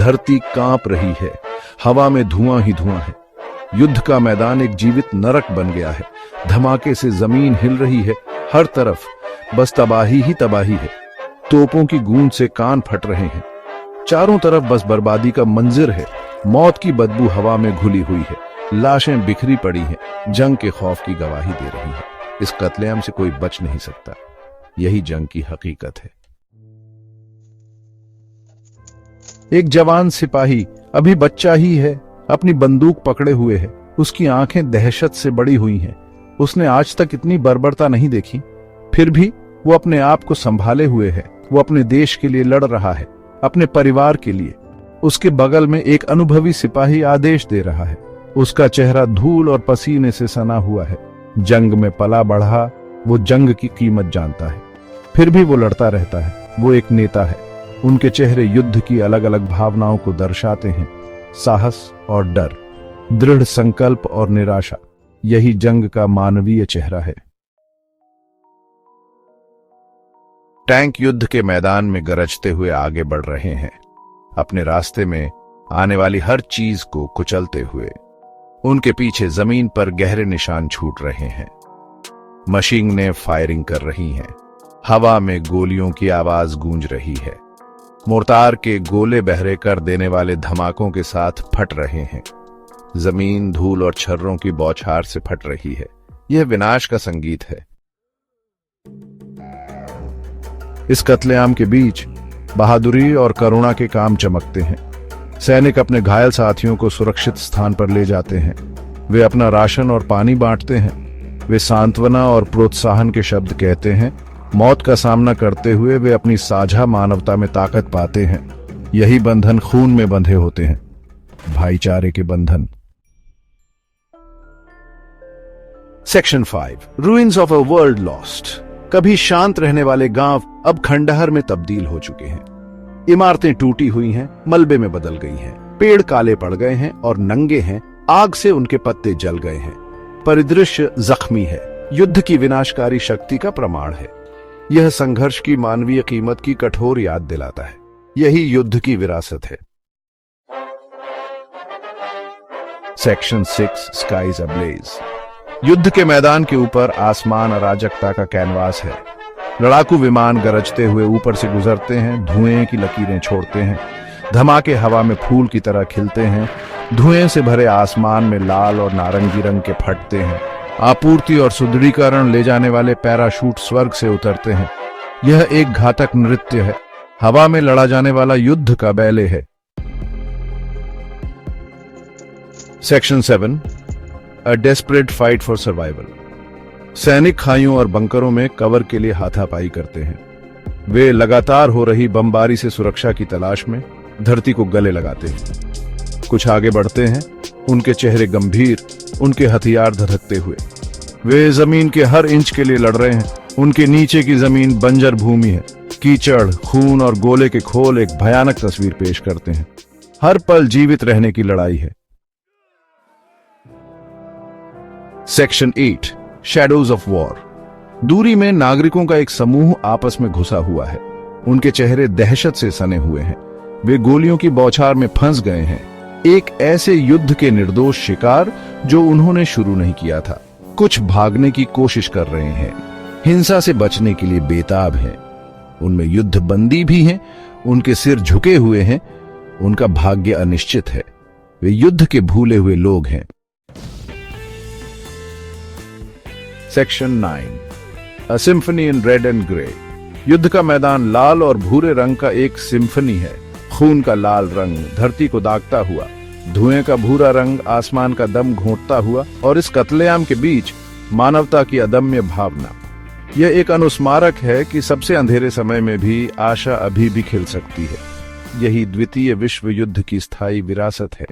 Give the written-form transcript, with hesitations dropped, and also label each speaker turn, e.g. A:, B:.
A: धरती कांप रही है, हवा में धुआं ही धुआं है। युद्ध का मैदान एक जीवित नरक बन गया है। धमाके से जमीन हिल रही है, हर तरफ बस तबाही ही तबाही है। तोपों की गूंज से कान फट रहे हैं, चारों तरफ बस बर्बादी का मंजर है। मौत की बदबू हवा में घुली हुई है, लाशें बिखरी पड़ी हैं, जंग के खौफ की गवाही दे रही है। इस कत्लेआम से कोई बच नहीं सकता, यही जंग की हकीकत है। एक जवान सिपाही अभी बच्चा ही है, अपनी बंदूक पकड़े हुए है। उसकी आंखें दहशत से बड़ी हुई हैं। उसने आज तक इतनी बर्बरता नहीं देखी, फिर भी वो अपने आप को संभाले हुए है। वो अपने देश के लिए लड़ रहा है, अपने परिवार के लिए। उसके बगल में एक अनुभवी सिपाही आदेश दे रहा है। उसका चेहरा धूल और पसीने से सना हुआ है। जंग में पला बढ़ा, वो जंग की कीमत जानता है, फिर भी वो लड़ता रहता है। वो एक नेता है। उनके चेहरे युद्ध की अलग अलग भावनाओं को दर्शाते हैं, साहस और डर, दृढ़ संकल्प और निराशा। यही जंग का मानवीय चेहरा है। टैंक युद्ध के मैदान में गरजते हुए आगे बढ़ रहे हैं, अपने रास्ते में आने वाली हर चीज को कुचलते हुए। उनके पीछे जमीन पर गहरे निशान छूट रहे हैं। मशीनें फायरिंग कर रही हैं, हवा में गोलियों की आवाज गूंज रही है। मोर्टार के गोले बहरे कर देने वाले धमाकों के साथ फट रहे हैं। जमीन धूल और छर्रों की बौछार से फट रही है। यह विनाश का संगीत है। इस कत्लेआम के बीच बहादुरी और करुणा के काम चमकते हैं। सैनिक अपने घायल साथियों को सुरक्षित स्थान पर ले जाते हैं। वे अपना राशन और पानी बांटते हैं। वे सांत्वना और प्रोत्साहन के शब्द कहते हैं। मौत का सामना करते हुए वे अपनी साझा मानवता में ताकत पाते हैं। यही बंधन खून में बंधे होते हैं, भाईचारे के बंधन। Section 5, ruins of a world lost. कभी शांत रहने वाले गांव अब खंडहर में तब्दील हो चुके हैं। इमारतें टूटी हुई हैं, मलबे में बदल गई हैं। पेड़ काले पड़ गए हैं और नंगे हैं, आग से उनके पत्ते जल गए हैं। परिदृश्य जख्मी है, युद्ध की विनाशकारी शक्ति का प्रमाण है। यह संघर्ष की मानवीय कीमत की कठोर याद दिलाता है। यही युद्ध की विरासत है। Section 6, skies ablaze. युद्ध के मैदान के ऊपर आसमान अराजकता का कैनवास है। लड़ाकू विमान गरजते हुए ऊपर से गुजरते हैं, धुएं की लकीरें छोड़ते हैं। धमाके हवा में फूल की तरह खिलते हैं। धुएं से भरे आसमान में लाल और नारंगी रंग के फटते हैं। आपूर्ति और सुदृढ़ीकरण ले जाने वाले पैराशूट स्वर्ग से उतरते हैं। यह एक घातक नृत्य है, हवा में लड़ा जाने वाला युद्ध का बैले है। Section 7, a desperate fight for survival. सैनिक खाइयों और बंकरों में कवर के लिए हाथापाई करते हैं। वे लगातार हो रही बमबारी से सुरक्षा की तलाश में धरती को गले लगाते हैं। कुछ आगे बढ़ते हैं, उनके चेहरे गंभीर, उनके हथियार धधकते हुए। वे जमीन के हर इंच के लिए लड़ रहे हैं। उनके नीचे की जमीन बंजर भूमि है। कीचड़, खून और गोले के खोल एक भयानक तस्वीर पेश करते हैं। हर पल जीवित रहने की लड़ाई है। Section 8, shadows of war. दूरी में नागरिकों का एक समूह आपस में घुसा हुआ है। उनके चेहरे दहशत से सने हुए हैं। वे गोलियों की बौछार में फंस गए हैं, एक ऐसे युद्ध के निर्दोष शिकार जो उन्होंने शुरू नहीं किया था। कुछ भागने की कोशिश कर रहे हैं, हिंसा से बचने के लिए बेताब हैं। उनमें युद्ध बंदी भी हैं, उनके सिर झुके हुए हैं, उनका भाग्य अनिश्चित है। वे युद्ध के भूले हुए लोग हैं। Section 9, a symphony in red and grey. युद्ध का मैदान लाल और भूरे रंग का एक सिम्फनी है। खून का लाल रंग धरती को दागता हुआ, धुएं का भूरा रंग आसमान का दम घोंटता हुआ, और इस कत्लेआम के बीच मानवता की अदम्य भावना। यह एक अनुस्मारक है कि सबसे अंधेरे समय में भी आशा अभी भी खिल सकती है। यही द्वितीय विश्व युद्ध की स्थायी विरासत है।